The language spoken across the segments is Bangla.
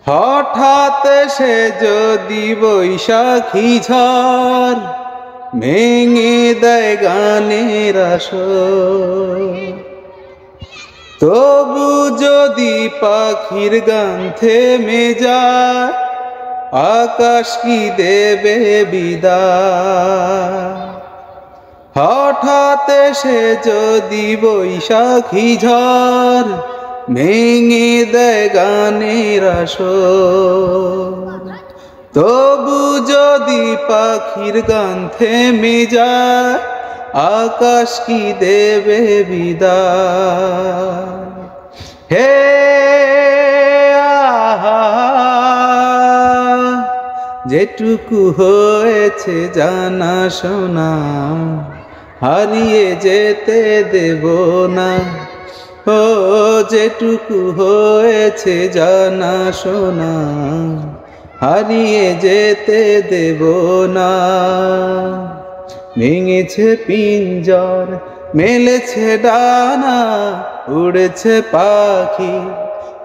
হঠাৎ সে যদি বৈশাখী ঝড় ভেঙে দেয় গানের আসর, তবু যদি পাখির গান থেমে যায়, আকাশ কি দেবে বিদায়। হঠাৎ সে যদি বৈশাখী ঝড় ভেঙে দেয় গানের আসর, তবু যদি পাখির গান থেমে যায়, আকাশ কি দেবে বিদায়। হে আহা, যেটুকু হয়েছে জানা শোনা হারিয়ে যেতে দেব না। ও যেটুকু হয়েছে জানা শোনা হারিয়ে যেতে দেব না। ভেঙেছে পিঞ্জর, মেলেছে ডানা, উড়েছে পাখি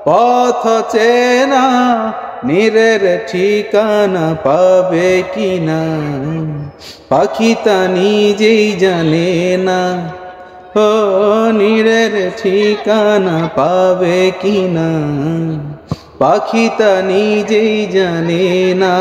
পথ চেনা, নীরের ঠিকানা পাবে কিনা পাখি তা নিজেই জানে না। ও নীরের ঠিকানা পাবে কিনা পাখি তা নিজেই জানে না।